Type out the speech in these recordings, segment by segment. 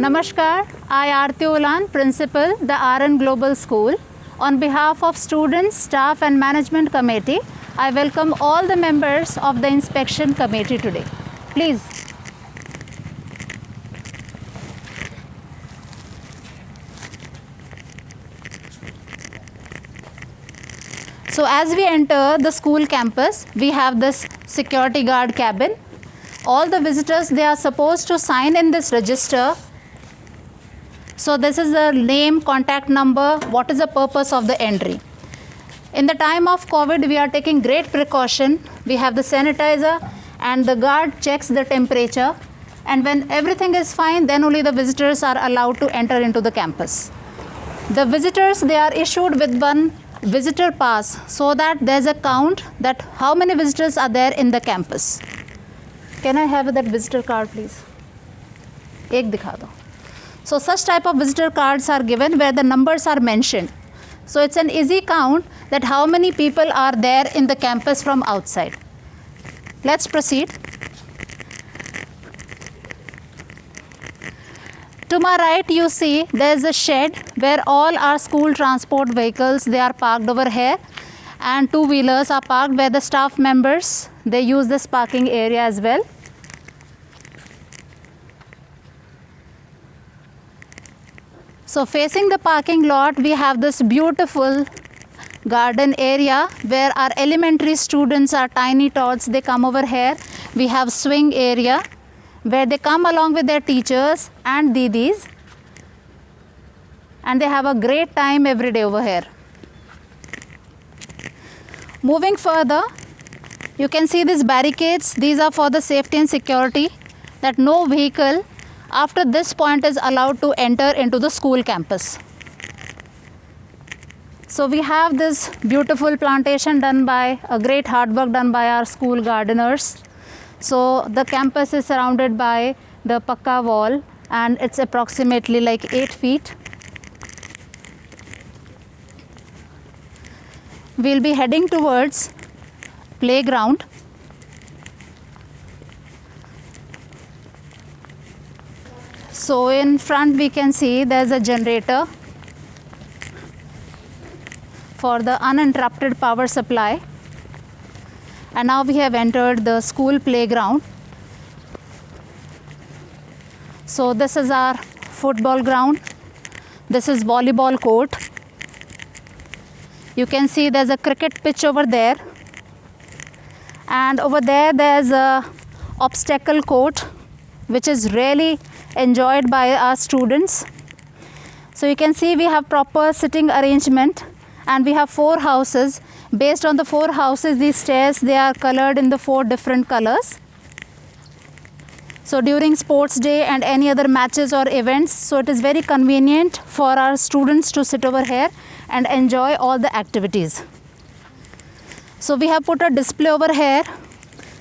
Namaskar, I Aarti Ulan, Principal, the RN Global School. On behalf of students, staff and management committee, I welcome all the members of the inspection committee today. Please. So as we enter the school campus, we have this security guard cabin. All the visitors, they are supposed to sign in this register. So this is the name, contact number, what is the purpose of the entry. In the time of COVID, we are taking great precaution. We have the sanitizer and the guard checks the temperature. And when everything is fine, then only the visitors are allowed to enter into the campus. The visitors, they are issued with one visitor pass so that there's a count that how many visitors are there in the campus. Can I have that visitor card, please? Ek dikha do. So such type of visitor cards are given where the numbers are mentioned. So it's an easy count that how many people are there in the campus from outside. Let's proceed. To my right, you see there's a shed where all our school transport vehicles, they are parked over here, and two-wheelers are parked where the staff members, they use this parking area as well. So facing the parking lot, we have this beautiful garden area where our elementary students, our tiny tots, they come over here. We have swing area where they come along with their teachers and didis, and they have a great time every day over here. Moving further, you can see these barricades. These are for the safety and security, that no vehicle after this point is allowed to enter into the school campus. So we have this beautiful plantation done by a great hard work done by our school gardeners. So the campus is surrounded by the pakka wall and it's approximately like 8 feet. We'll be heading towards playground. So in front we can see there's a generator for the uninterrupted power supply. And now we have entered the school playground. So this is our football ground. This is volleyball court. You can see there's a cricket pitch over there. And over there there's a obstacle court which is really enjoyed by our students. So you can see we have proper sitting arrangement and we have 4 houses. Based on the 4 houses, these stairs, they are colored in the 4 different colors. So during sports day and any other matches or events, so it is very convenient for our students to sit over here and enjoy all the activities. So we have put a display over here.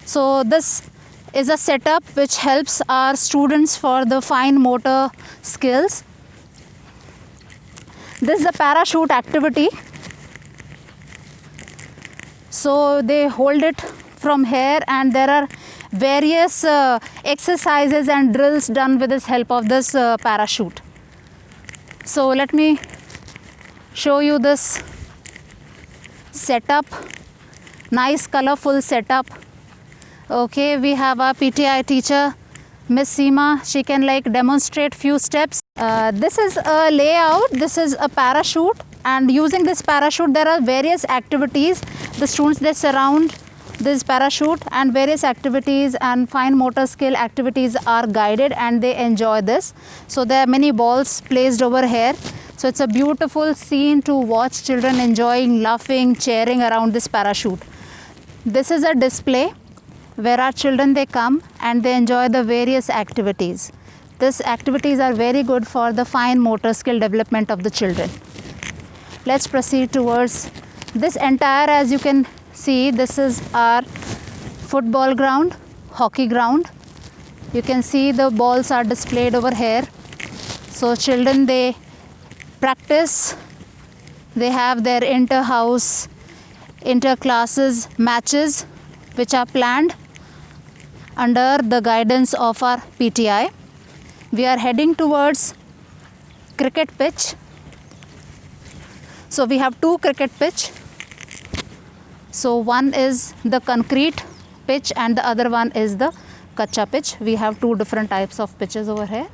So this is a setup which helps our students for the fine motor skills. This is a parachute activity. So they hold it from here and there are various exercises and drills done with this help of this parachute. So let me show you this setup, nice colorful setup. Okay, we have our PTI teacher, Miss Seema. She can like demonstrate few steps. This is a layout. This is a parachute, and using this parachute, there are various activities. The students, they surround this parachute, and various activities and fine motor skill activities are guided, and they enjoy this. So there are many balls placed over here. So it's a beautiful scene to watch children enjoying, laughing, cheering around this parachute. This is a display where our children, they come and they enjoy the various activities. These activities are very good for the fine motor skill development of the children. Let's proceed towards this entire, as you can see, this is our football ground, hockey ground. You can see the balls are displayed over here. So children, they practice, they have their inter-house, inter-classes matches which are planned under the guidance of our PTI. We are heading towards cricket pitch. So we have two cricket pitch. So one is the concrete pitch and the other one is the kacha pitch. We have two different types of pitches over here.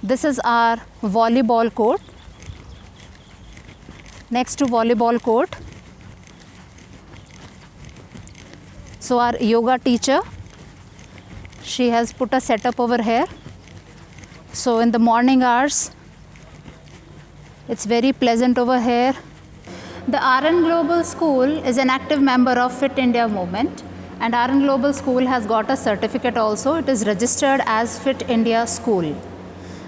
This is our volleyball court. Next to volleyball court, so our yoga teacher, she has put a setup over here. So in the morning hours, it's very pleasant over here. The RN Global School is an active member of Fit India movement, and RN Global School has got a certificate also. It is registered as Fit India School.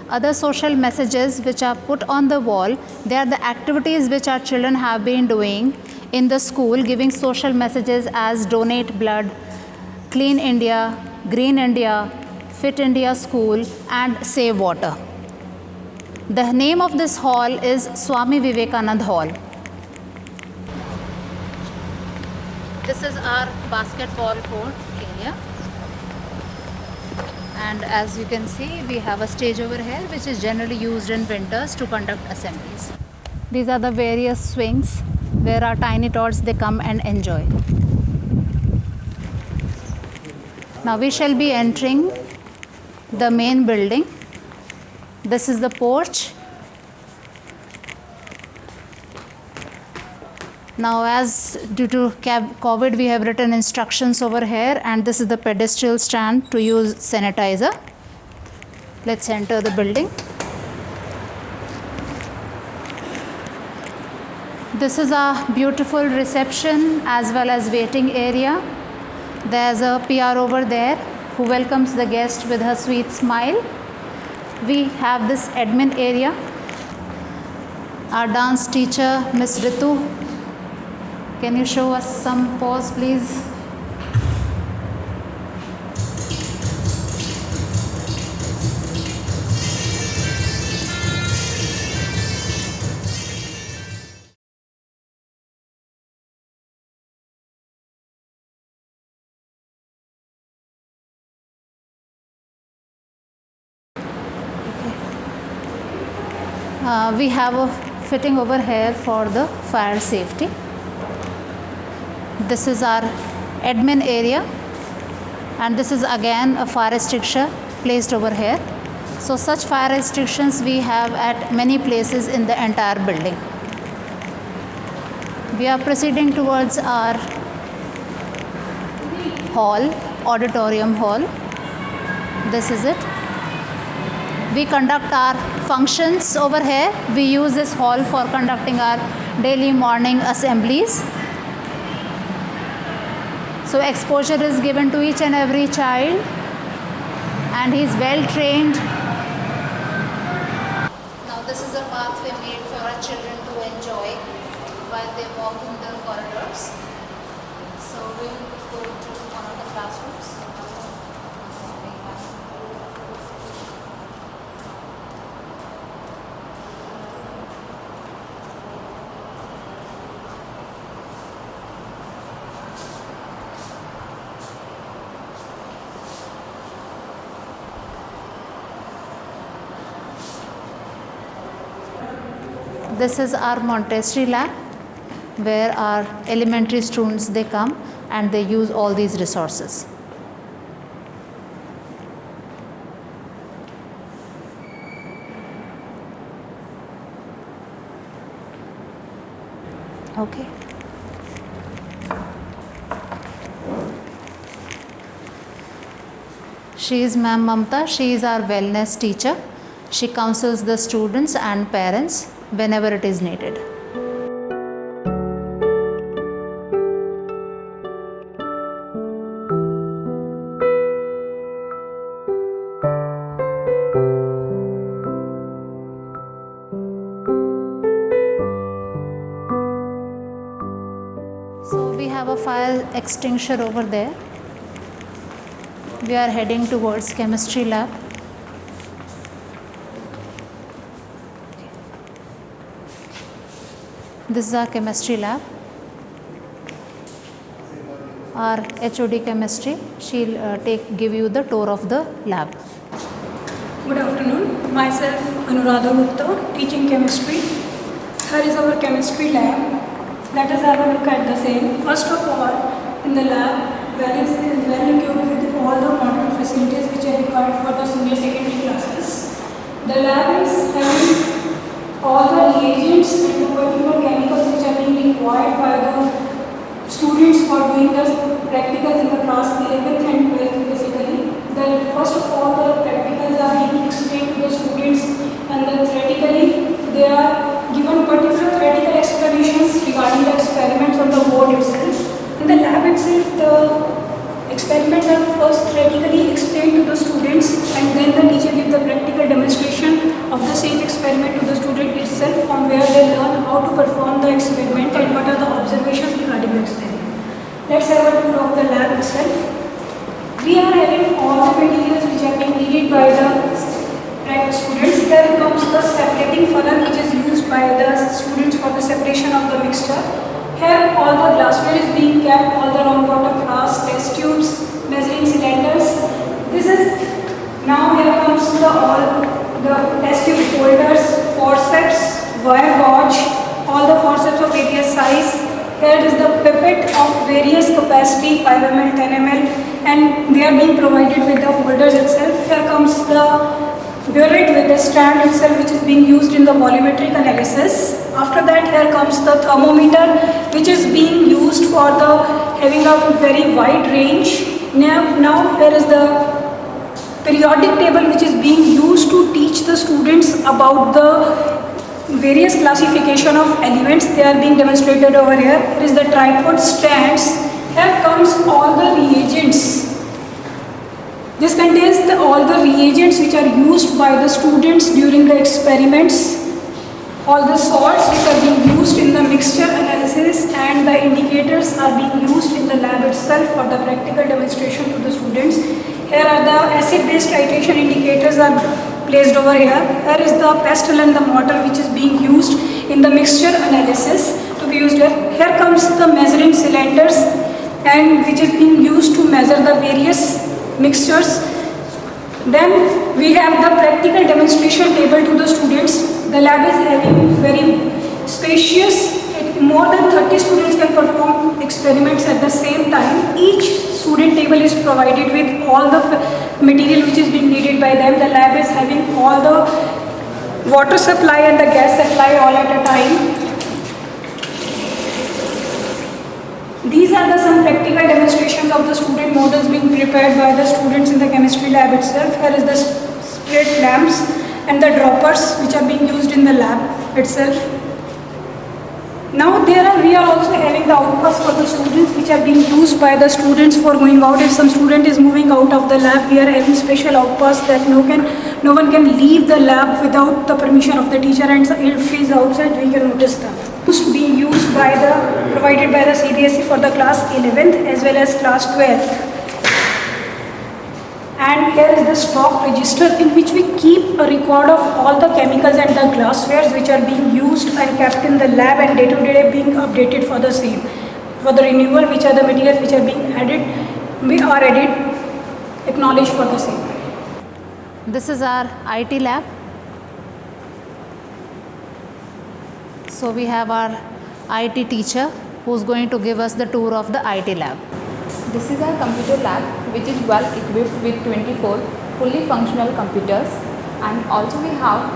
Other social messages which are put on the wall, they are the activities which our children have been doing in the school, giving social messages as donate blood, clean India, green India, Fit India School and save water. The name of this hall is Swami Vivekanand Hall. This is our basketball court area. And as you can see, we have a stage over here which is generally used in winters to conduct assemblies. These are the various swings where our tiny tots, they come and enjoy. Now we shall be entering the main building. This is the porch. Now as due to COVID, we have written instructions over here, and this is the pedestal stand to use sanitizer. Let's enter the building. This is a beautiful reception as well as waiting area. There's a PR over there who welcomes the guest with her sweet smile. We have this admin area. Our dance teacher, Miss Ritu, can you show us some pose, please? We have a fitting over here for the fire safety. This is our admin area, and this is again a fire extinguisher placed over here. So such fire extinguishers we have at many places in the entire building. We are proceeding towards our hall, auditorium hall. This is it. We conduct our functions over here. We use this hall for conducting our daily morning assemblies. So exposure is given to each and every child, and he is well trained. Now this is a pathway made for our children to enjoy while they walk in the corridors. So we will go to one of the classrooms. This is our Montessori lab, where our elementary students, they come and they use all these resources. Okay. She is Ma'am Mamta. She is our wellness teacher. She counsels the students and parents whenever it is needed. So we have a fire extinguisher over there. We are heading towards chemistry lab. This is our chemistry lab. our HOD chemistry. She'll give you the tour of the lab. Good afternoon. Myself Anuradha Gupta, teaching chemistry. Here is our chemistry lab. Let us have a look at the same. First of all, in the lab, is well equipped with all the modern facilities which are required for the senior secondary classes. The lab is having all the reagents and the particular chemicals which are being required by the students for doing the practicals in the class 11th and 12th basically. First of all, the practicals are being explained to the students, and then theoretically they are given particular theoretical explanations regarding the experiments on the board itself. In the lab itself, the experiments are first theoretically explained to the students, and then the teacher gives the practical demonstration of the same experiment to the student itself, from where they learn how to perform the experiment and what are the observations regarding the experiment. Let's have a tour of the lab itself. We are having all the materials which are being needed by the students. Here comes the separating funnel which is used by the students for the separation of the mixture. Here all the glassware is being kept, all the round water flasks, test tubes, measuring cylinders. Now here comes the test tube holders, forceps, wire gauge, all the forceps of various size. Here is the pipette of various capacity, 5 ml, 10 ml, and they are being provided with the holders itself. Here comes the burette with the stand itself, which is being used in the volumetric analysis. After that, here comes the thermometer, which is being used for the having a very wide range. Now here is the periodic table, which is being used to teach the students about the various classification of elements. They are being demonstrated over here. Here is the tripod stands. Here comes all the reagents. This contains all the reagents which are used by the students during the experiments. All the salts which are being used in the mixture analysis, and the indicators are being used in the lab itself for the practical demonstration to the students. Here are the acid-base titration indicators are placed over here. Here is the pestle and the mortar which is being used in the mixture analysis to be used here. Here comes the measuring cylinders, and which is being used to measure the various mixtures. Then we have the practical demonstration table to the students. The lab is having very spacious. More than 30 students can perform experiments at the same time. Each student table is provided with all the material which is being needed by them. The lab is having all the water supply and the gas supply all at a time. These are some practical demonstrations of the student models being prepared by the students in the chemistry lab itself. Here is the spirit lamps and the droppers which are being used in the lab itself. Now we are also having the outpass for the students which are being used by the students for going out. If some student is moving out of the lab, we are having special outpass that no one can leave the lab without the permission of the teacher, and if he is outside we can notice them. Being used provided by the CBSE for the class 11th as well as class 12th. And here is the stock register, in which we keep a record of all the chemicals and the glasswares which are being used and kept in the lab, and day to day being updated for the same. For the renewal, which are the materials which are being added, acknowledged for the same. This is our IT lab. So we have our IT teacher who is going to give us the tour of the IT lab. This is our computer lab, which is well equipped with 24 fully functional computers, and also we have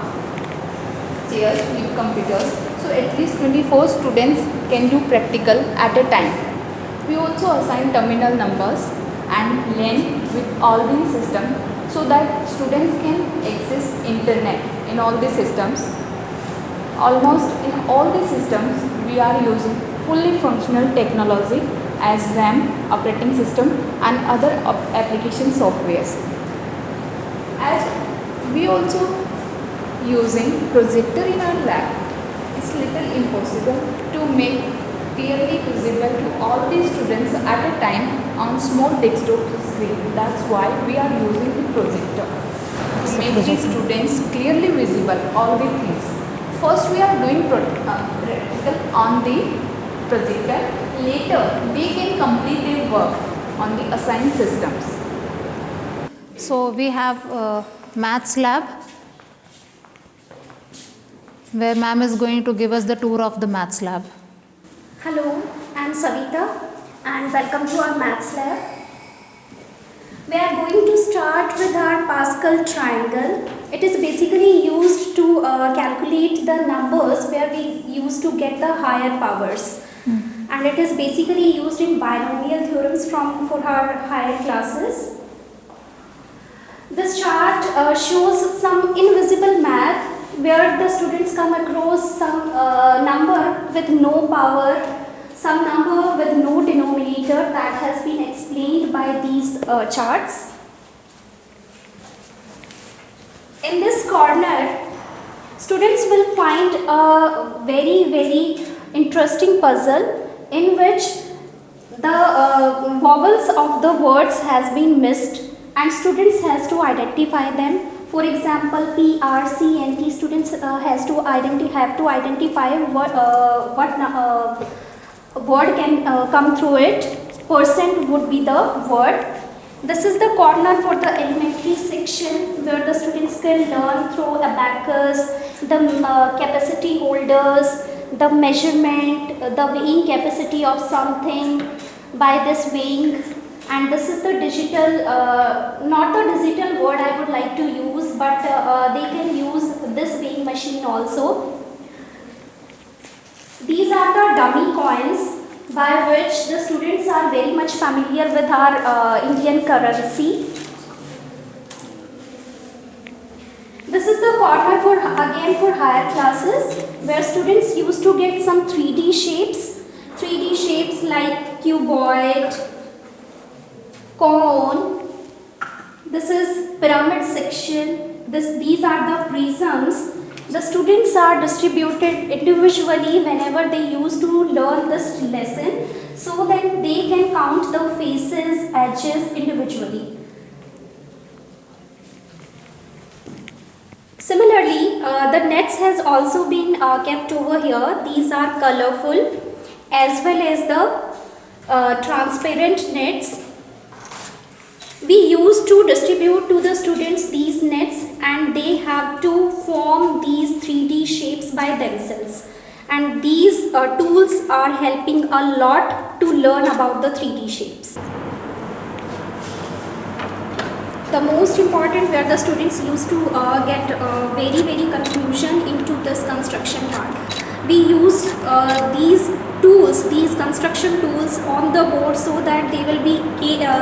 chairs with computers, so at least 24 students can do practical at a time. We also assign terminal numbers and LAN with all these systems so that students can access internet in all these systems. Almost in all these systems we are using fully functional technology as RAM, operating system, and other application softwares. As we also using projector in our lab, it's little impossible to make clearly visible to all the students at a time on small desktop screen. That's why we are using the projector to make the students clearly visible all the things. First we are doing practical on the projector. Later we can complete the work on the assigned systems. So we have maths lab where ma'am is going to give us the tour of the maths lab. Hello, I am Savita and welcome to our maths lab. We are going to start with our Pascal triangle. It is basically used to calculate the numbers where we used to get the higher powers. And it is basically used in binomial theorems for our higher classes. This chart shows some invisible math where the students come across some number with no power, some number with no denominator that has been explained by these charts. In this corner, students will find a very interesting puzzle in which the vowels of the words has been missed and students has to identify them. For example, P, R, C, and T students have to identify what word can come through it. Percent would be the word. This is the corner for the elementary section where the students can learn through abacus, the capacity holders, the measurement, the weighing capacity of something by this weighing. And this is the digital, not the digital word I would like to use, but they can use this weighing machine also. These are the dummy coins by which the students are very much familiar with our Indian currency. This is the corner for again for higher classes where students used to get some 3D shapes like cuboid, cone. This is pyramid section. These are the prisms. The students are distributed individually whenever they used to learn this lesson so that they can count the faces, edges individually. Similarly, the nets has also been kept over here. These are colorful as well as the transparent nets. We used to distribute to the students these nets and they have to form these 3D shapes by themselves. And these tools are helping a lot to learn about the 3D shapes. The most important where the students used to get very confusion into this construction part. We used these tools, these construction tools on the board so that they will be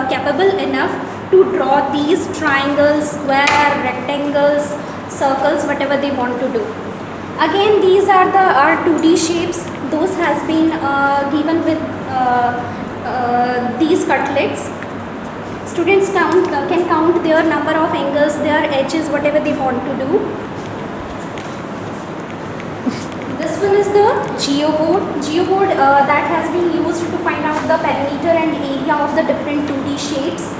capable enough to draw these triangles, square, rectangles, circles, whatever they want to do. Again, these are our 2D shapes. Those has been given with these cutlets. Students can count their number of angles, their edges, whatever they want to do. This one is the geoboard. Geoboard that has been used to find out the perimeter and area of the different 2D shapes.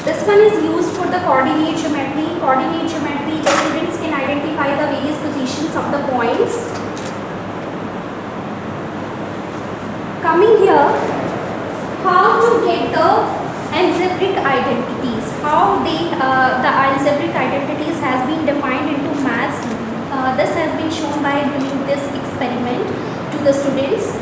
This one is used for the coordinate geometry. Coordinate geometry, the students can identify the various positions of the points. Coming here, how to get the algebraic identities. How the algebraic identities has been defined into maths. This has been shown by doing this experiment to the students.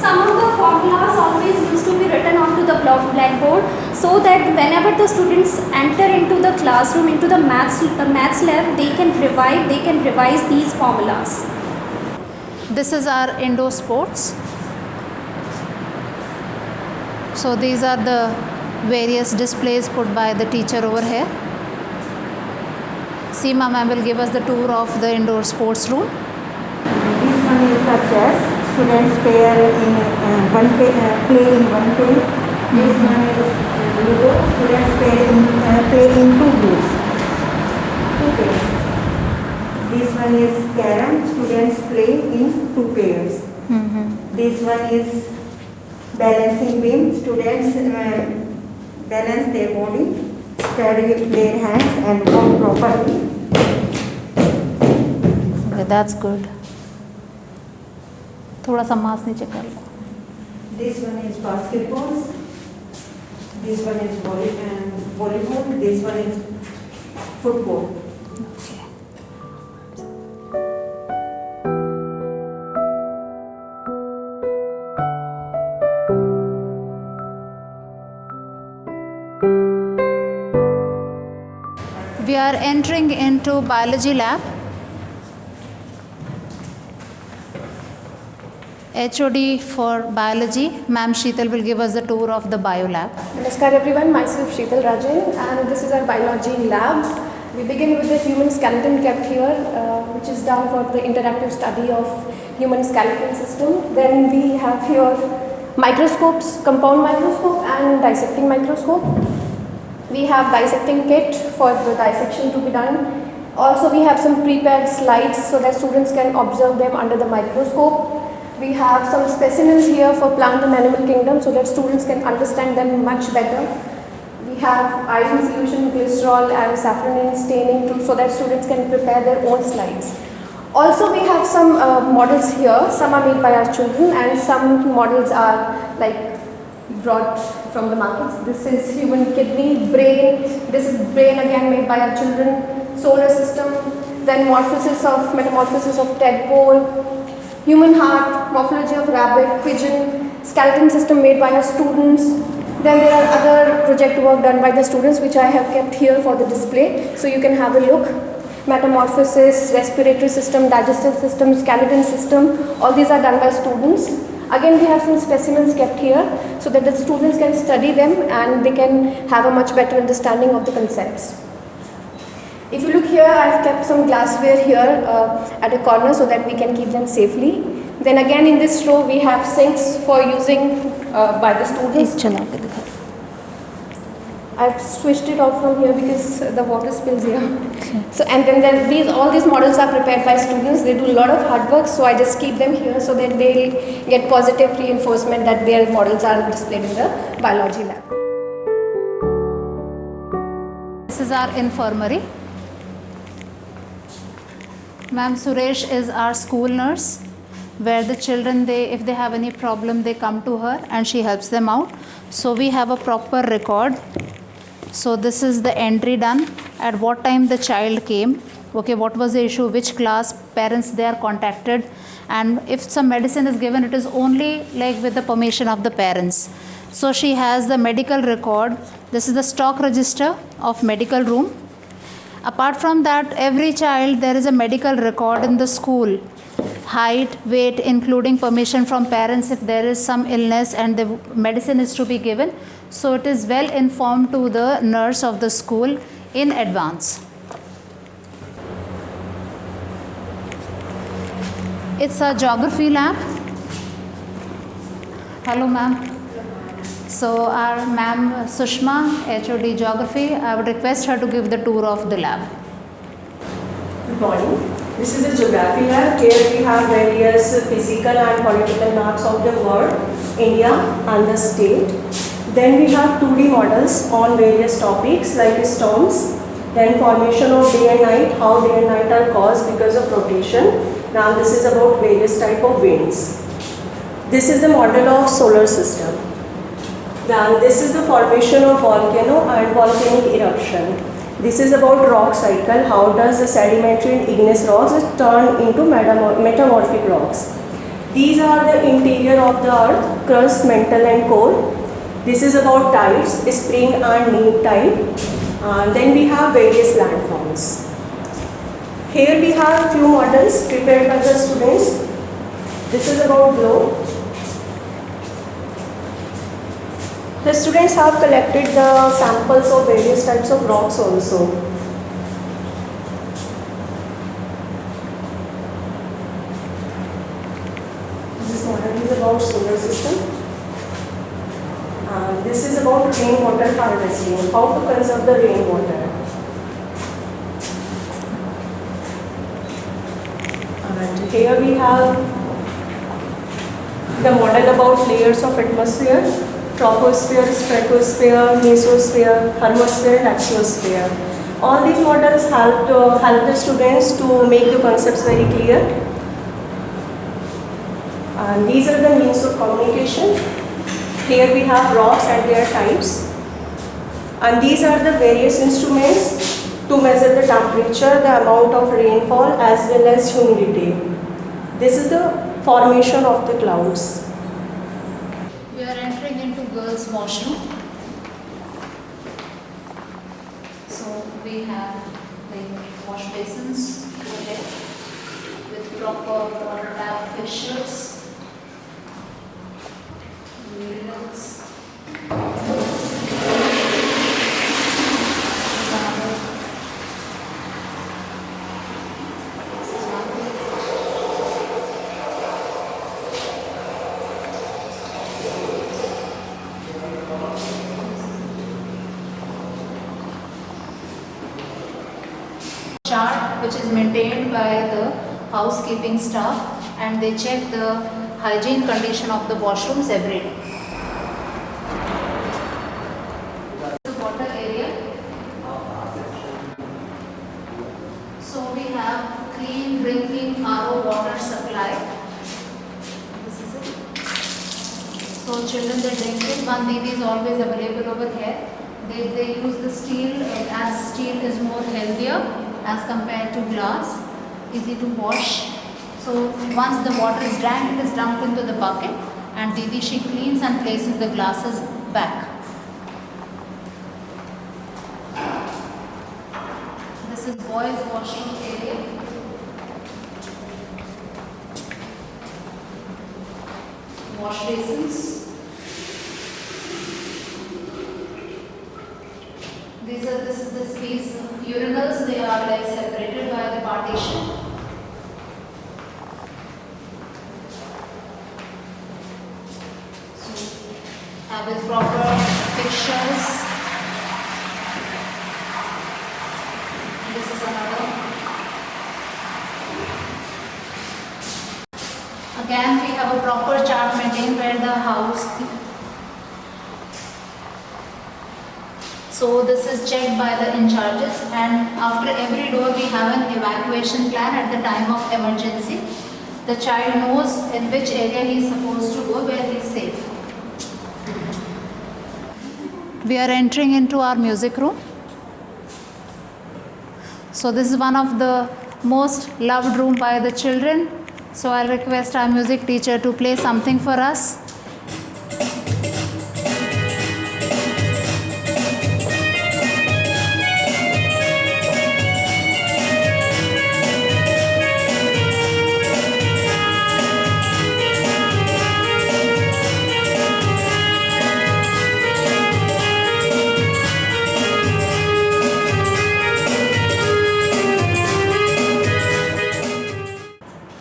Some of the formulas always used to be written onto the blackboard so that whenever the students enter into the classroom, into the maths lab, they can revise these formulas. This is our indoor sports. So these are the various displays put by the teacher over here. Seema ma'am will give us the tour of the indoor sports room. This one is the chess. Students play in one page. This one is Ludo. Students play in two groups. Two pairs. This one is Carom. Students play in two pairs. This one is balancing beam. Students balance their body, steady their hands and walk properly. Okay, that's good. थोड़ा सा मांस नीचे कर लो. This one is basketballs. This one is volleyball. This one is football. We are entering into biology lab. HOD for biology, Ma'am Sheetal will give us the tour of the bio lab. Namaskar everyone, myself Sheetal Rajan and this is our biology lab. We begin with the human skeleton kept here which is done for the interactive study of human skeletal system. Then we have here microscopes, compound microscope and dissecting microscope. We have dissecting kit for the dissection to be done. Also we have some prepared slides so that students can observe them under the microscope. We have some specimens here for plant and animal kingdom so that students can understand them much better. We have iron solution, glycerol and safranin staining too, so that students can prepare their own slides. Also we have some models here. Some are made by our children and some models are like brought from the markets. This is human kidney, brain. This is brain again made by our children. Solar system, then metamorphosis of tadpole. Human heart, morphology of rabbit, pigeon, skeleton system made by our students. Then there are other project work done by the students which I have kept here for the display. So you can have a look. Metamorphosis, respiratory system, digestive system, skeleton system, all these are done by students. Again we have some specimens kept here so that the students can study them and they can have a much better understanding of the concepts. If you look here, I have kept some glassware here at a corner so that we can keep them safely. Then again in this row we have sinks for using by the students. I've switched it off from here because the water spills here. Okay. So and then all these models are prepared by students. They do a lot of hard work, so I just keep them here so that they get positive reinforcement that their models are displayed in the biology lab. This is our infirmary. Ma'am Suresh is our school nurse, where the children, if they have any problem, they come to her and she helps them out. So we have a proper record. So this is the entry done, at what time the child came, okay, what was the issue, which class, parents they are contacted, and if some medicine is given, it is only like with the permission of the parents. So she has the medical record. This is the stock register of medical room. Apart from that, every child there is a medical record in the school. Height, weight, including permission from parents if there is some illness and the medicine is to be given. So it is well informed to the nurse of the school in advance. It's a geography lab. Hello ma'am. So our ma'am Sushma, HOD Geography, I would request her to give the tour of the lab. Good morning. This is a geography lab. Here we have various physical and political maps of the world, India and the state. Then we have 2D models on various topics like storms, then formation of day and night, how day and night are caused because of rotation. Now this is about various type of winds. This is the model of solar system. Then this is the formation of volcano and volcanic eruption. This is about rock cycle, how does the sedimentary and igneous rocks turn into metamorphic rocks. These are the interior of the earth, crust, mantle and core. This is about tides, spring and neap tide. Then we have various landforms. Here we have few models prepared by the students. This is about globe. The students have collected the samples of various types of rocks also. This model is about solar system. This is about rainwater harvesting, how to conserve the rainwater. And here we have the model about layers of atmosphere, troposphere, stratosphere, mesosphere, thermosphere and exosphere. All these models help the students to make the concepts very clear. And these are the means of communication. Here we have rocks and their types. And these are the various instruments to measure the temperature, the amount of rainfall as well as humidity. This is the formation of the clouds. We are entering into girls' washroom. So we have the wash basins over there with proper water tap fixtures, urinals. Chart which is maintained by the housekeeping staff, and they check the hygiene condition of the washrooms every day. The water area. So we have clean drinking RO water supply. This is it. So children, they drink it. One baby is always available over here. They use the steel as steel is more healthier as compared to glass, easy to wash. So once the water is drank, it is dumped into the bucket, and Didi, she cleans and places the glasses back. This is boys' washroom area. Wash basins. This is the space. Urinals, they are like separated by the partition. So have with proper fixtures. This is another. Again, we have a proper chart maintained where the house. So this is checked by the in charges, and after every door we have an evacuation plan at the time of emergency. The child knows in which area he is supposed to go, where he is safe. We are entering into our music room. So this is one of the most loved room by the children. So I'll request our music teacher to play something for us.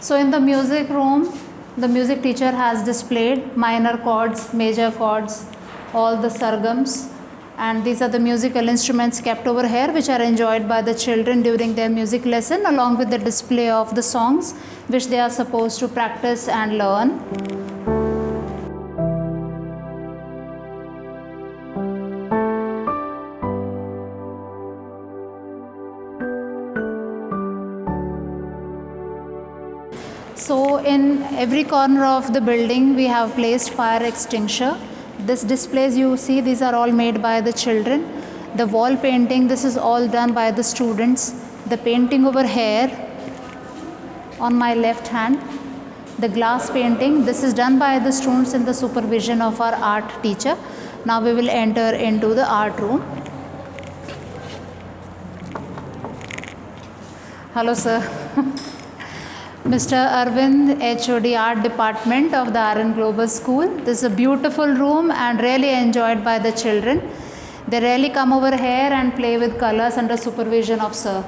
So in the music room, the music teacher has displayed minor chords, major chords, all the sargams, and these are the musical instruments kept over here which are enjoyed by the children during their music lesson, along with the display of the songs which they are supposed to practice and learn. So in every corner of the building we have placed fire extinguisher. This displays, you see, these are all made by the children. The wall painting, this is all done by the students. The painting over here on my left hand, the glass painting, this is done by the students in the supervision of our art teacher. Now we will enter into the art room. Hello sir. Mr. Arvind, HOD Art Department of the RN Global School. This is a beautiful room and really enjoyed by the children. They really come over here and play with colors under supervision of sir.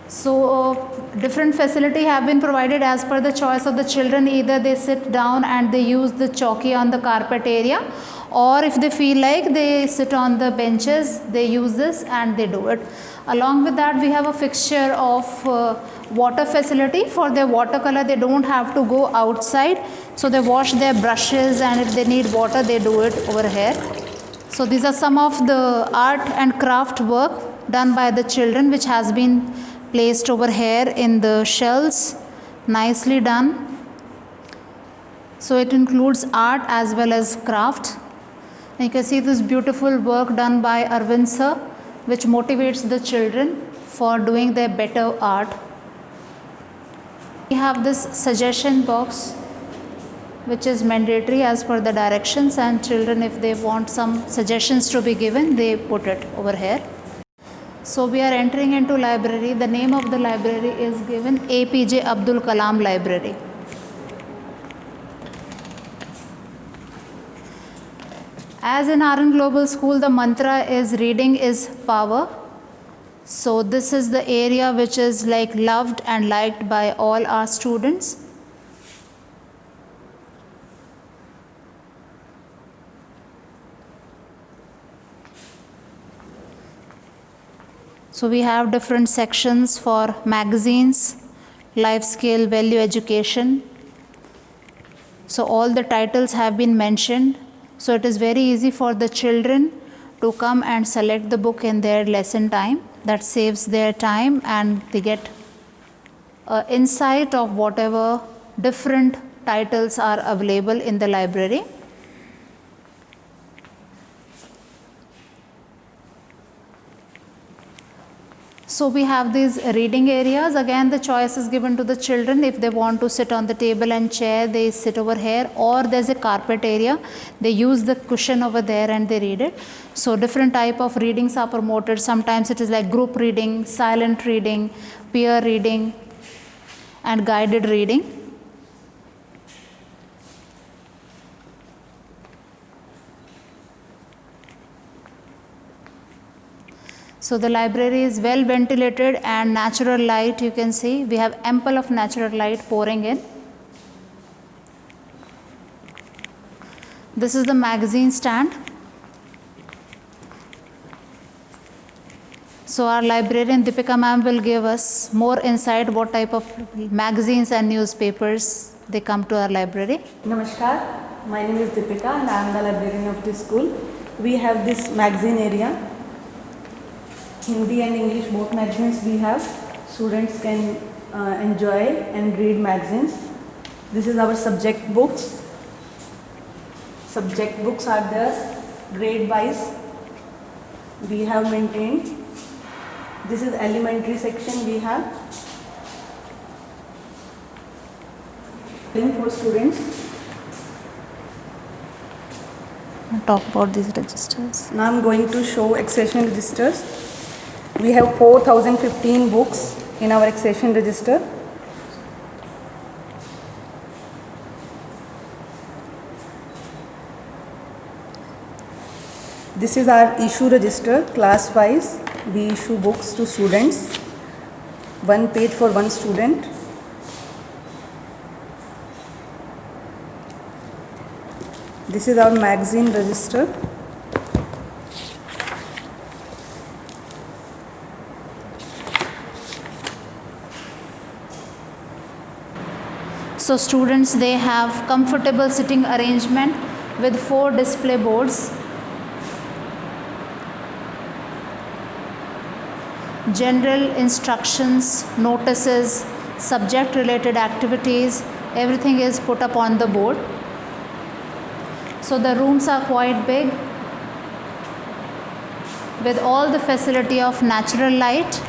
So different facility have been provided as per the choice of the children. Either they sit down and they use the chalky on the carpet area, or if they feel like they sit on the benches, they use this and they do it. Along with that, we have a fixture of water facility. For their watercolor, they don't have to go outside, so they wash their brushes, and if they need water, they do it over here. So these are some of the art and craft work done by the children which has been placed over here in the shelves, nicely done. So it includes art as well as craft. And you can see this beautiful work done by Arvind sir, which motivates the children for doing their better art. We have this suggestion box, which is mandatory as per the directions, and children, if they want some suggestions to be given, they put it over here. So we are entering into library. The name of the library is given APJ Abdul Kalam Library. As in RN Global School, the mantra is reading is power. So this is the area which is like loved and liked by all our students. So we have different sections for magazines, life skill, value education. So all the titles have been mentioned. So it is very easy for the children to come and select the book in their lesson time. That saves their time and they get an insight of whatever different titles are available in the library. So we have these reading areas. Again, the choice is given to the children. If they want to sit on the table and chair, they sit over here, or there's a carpet area. They use the cushion over there and they read it. So different type of readings are promoted. Sometimes it is like group reading, silent reading, peer reading, and guided reading. So the library is well ventilated and natural light, you can see. We have ample of natural light pouring in. This is the magazine stand. So our librarian Deepika ma'am will give us more insight what type of magazines and newspapers they come to our library. Namaskar, my name is Deepika and I am the librarian of this school. We have this magazine area. Hindi and English both magazines we have. Students can enjoy and read magazines. This is our subject books. Subject books are there, grade wise. We have maintained. This is elementary section we have. For students. Talk about these registers. Now I am going to show accession registers. We have 4015 books in our accession register. This is our issue register, class wise. We issue books to students, one page for one student. This is our magazine register. So students, they have comfortable sitting arrangement with 4 display boards. General instructions, notices, subject related activities, everything is put up on the board. So the rooms are quite big with all the facility of natural light.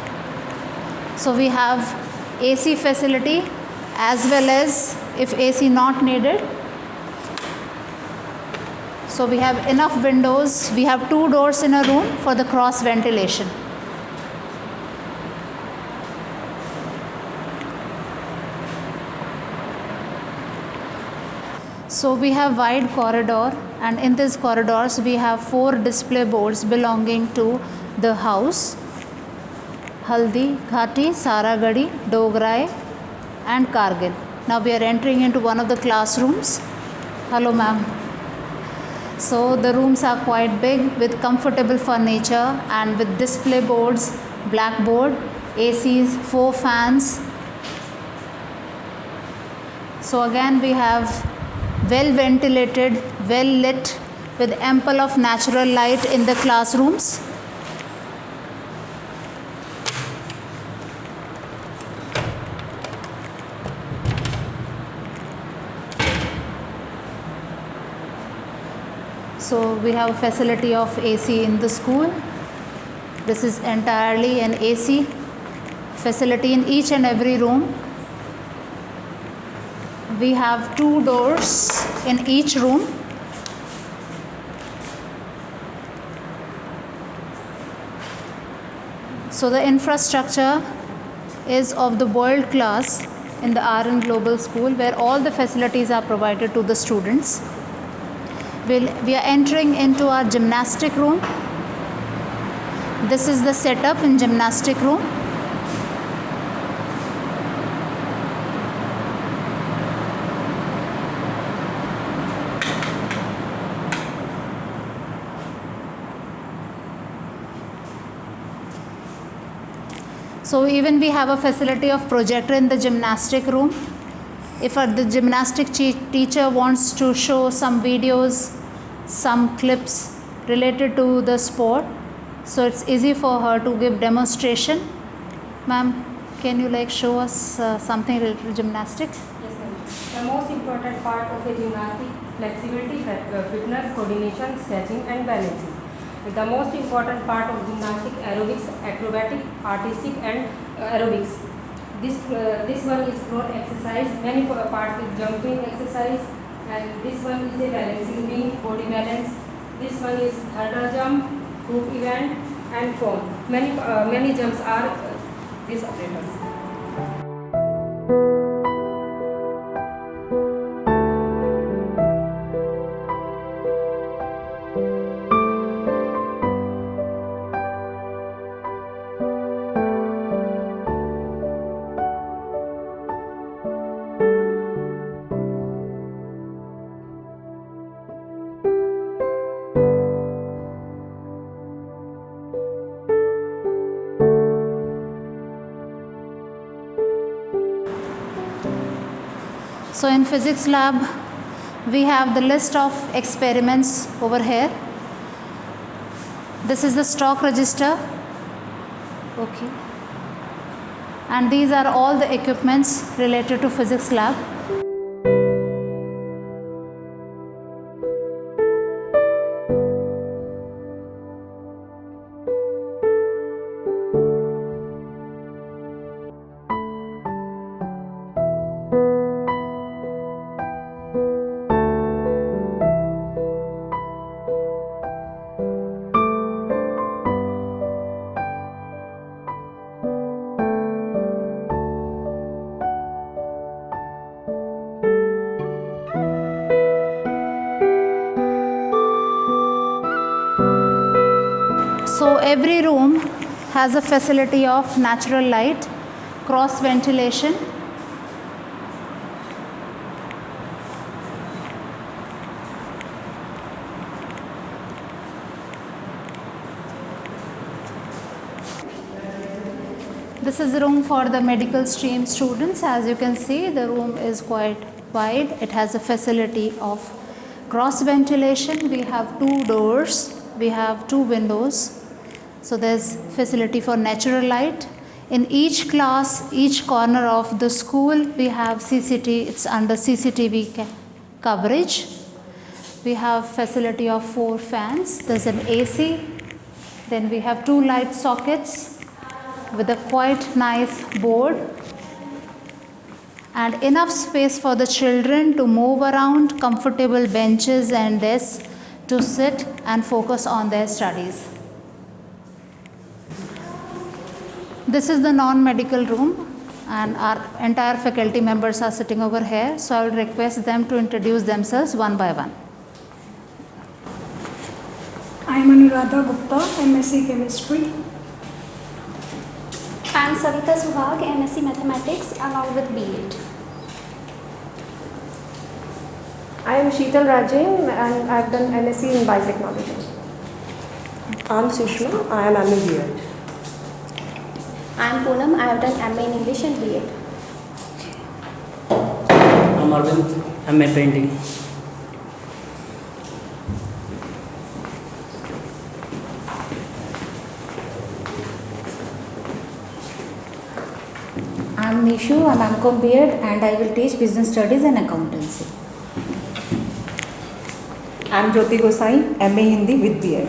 So we have AC facility as well as if AC not needed. So we have enough windows. We have 2 doors in a room for the cross ventilation. So we have wide corridor, and in these corridors we have 4 display boards belonging to the house: Haldi, Ghati, Saragadi, Dograi and Kargil. Now we are entering into one of the classrooms. Hello ma'am. So the rooms are quite big with comfortable furniture and with display boards, blackboard, ACs, 4 fans. So again we have well ventilated, well lit with ample of natural light in the classrooms. So we have a facility of AC in the school. This is entirely an AC facility in each and every room. We have 2 doors in each room. So the infrastructure is of the world class in the RN Global School, where all the facilities are provided to the students. We are entering into our gymnastic room. This is the setup in gymnastic room. So even we have a facility of projector in the gymnastic room. If the gymnastic teacher wants to show some videos, some clips related to the sport, so it's easy for her to give demonstration. Ma'am, can you show us something related to gymnastics? Yes, ma'am. The most important part of a gymnastic: flexibility, fitness, coordination, stretching, and balancing. The most important part of gymnastic: aerobics, acrobatic, artistic, and aerobics. This one is floor exercise. Many parts is jumping exercise, and this one is a balancing beam, body balance. This one is hurdle jump, hoop event, and cone. Many jumps are these operators. So in physics lab, we have the list of experiments over here. This is the stock register. Okay. And these are all the equipments related to physics lab. So every room has a facility of natural light, cross ventilation. This is the room for the medical stream students. As you can see, the room is quite wide. It has a facility of cross ventilation. We have 2 doors. We have 2 windows. So there's facility for natural light. In each class, each corner of the school, we have CCTV. It's under CCTV coverage. We have facility of 4 fans. There's an AC. Then we have 2 light sockets with a quite nice board and enough space for the children to move around, comfortable benches and desks to sit and focus on their studies. This is the non-medical room and our entire faculty members are sitting over here. So I would request them to introduce themselves one by one. I am Anuradha Gupta, MSc Chemistry. I am Savita Suhag, MSc Mathematics along with B.Ed. I am Sheetal Rajain and I have done MSc in Biotechnology. I am Sushma, I am MA B.Ed. I am Poonam, I have done MA in English and B.Ed. I am Arvind, MA Painting. I am Nishu, I am MCOM B.Ed and I will teach Business Studies and Accountancy. I am Jyoti Gosai, MA Hindi with B.Ed.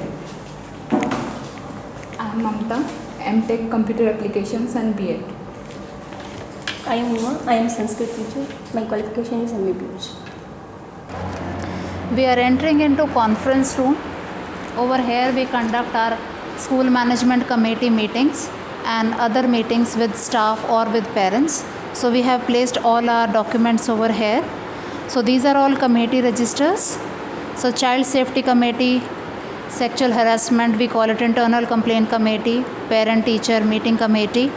I am Mamta, M.Tech Computer Applications and B.Ed. I am Uma, I am Sanskrit teacher. My qualification is MA PhD. We are entering into conference room. Over here we conduct our school management committee meetings and other meetings with staff or with parents. So we have placed all our documents over here. So these are all committee registers. So child safety committee, sexual harassment, we call it internal complaint committee, parent teacher meeting committee.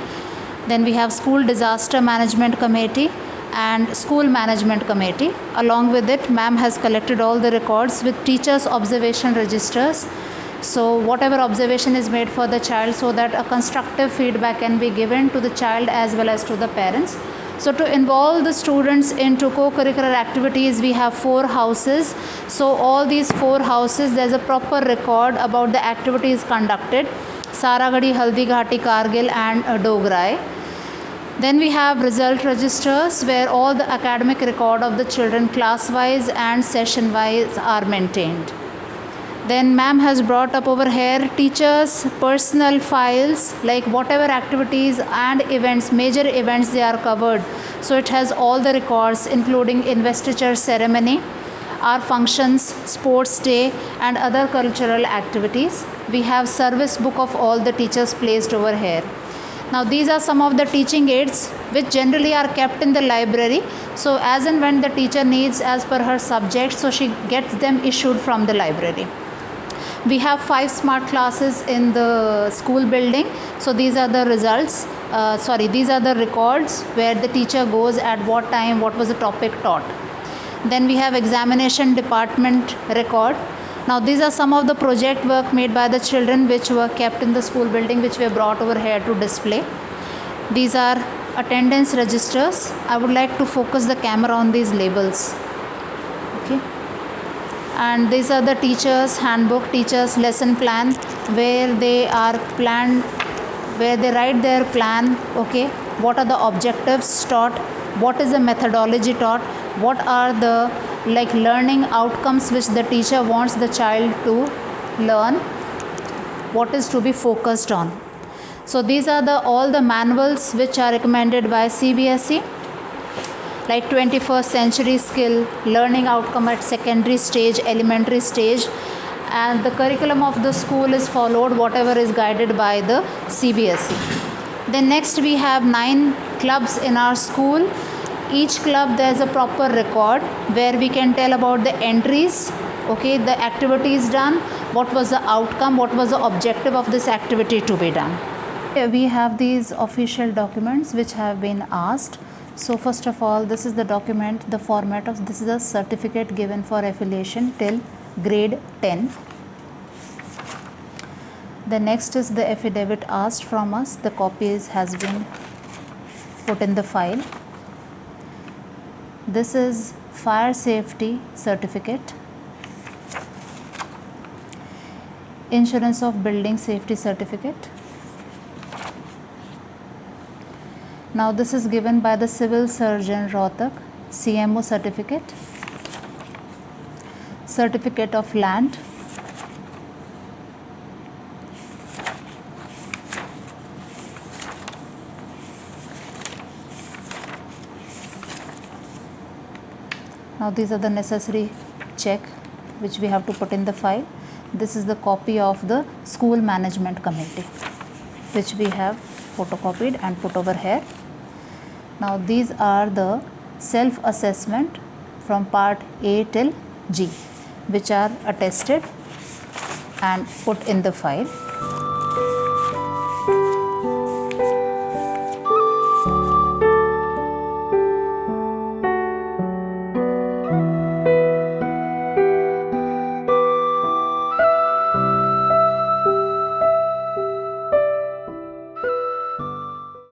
Then we have school disaster management committee and school management committee. Along with it, ma'am has collected all the records with teachers' observation registers. So whatever observation is made for the child, so that a constructive feedback can be given to the child as well as to the parents. So to involve the students into co-curricular activities, we have 4 houses. So all these 4 houses, there's a proper record about the activities conducted. Saragadi, Haldi Ghati, Kargil and Dograi. Then we have result registers where all the academic record of the children class-wise and session-wise are maintained. Then ma'am has brought up over here teachers' personal files, like whatever activities and events, major events they are covered. So it has all the records including investiture ceremony, our functions, sports day and other cultural activities. We have service book of all the teachers placed over here. Now these are some of the teaching aids which generally are kept in the library. So as and when the teacher needs as per her subject, so she gets them issued from the library. We have 5 smart classes in the school building. So these are the results, these are the records where the teacher goes at what time, what was the topic taught. Then we have examination department record. Now these are some of the project work made by the children which were kept in the school building, which were brought over here to display. These are attendance registers. I would like to focus the camera on these labels. Okay. And these are the teachers handbook, teachers lesson plan, where they are planned, where they write their plan. Okay, what are the objectives taught, what is the methodology taught, what are the learning outcomes which the teacher wants the child to learn, what is to be focused on. So these are all the manuals which are recommended by CBSE, like 21st century skill, learning outcome at secondary stage, elementary stage, and the curriculum of the school is followed whatever is guided by the CBSE. Then next we have 9 clubs in our school. Each club there is a proper record where we can tell about the entries, okay, the activities done, what was the outcome, what was the objective of this activity to be done. Here we have these official documents which have been asked. So first of all, this is the document, the format of this is a certificate given for affiliation till grade 10. The next is the affidavit asked from us. The copies has been put in the file. This is fire safety certificate, insurance of building safety certificate. Now this is given by the civil surgeon Rohtak, CMO certificate, certificate of land, now these are the necessary check which we have to put in the file. This is the copy of the school management committee which we have photocopied and put over here. Now these are the self-assessment from part A till G which are attested and put in the file.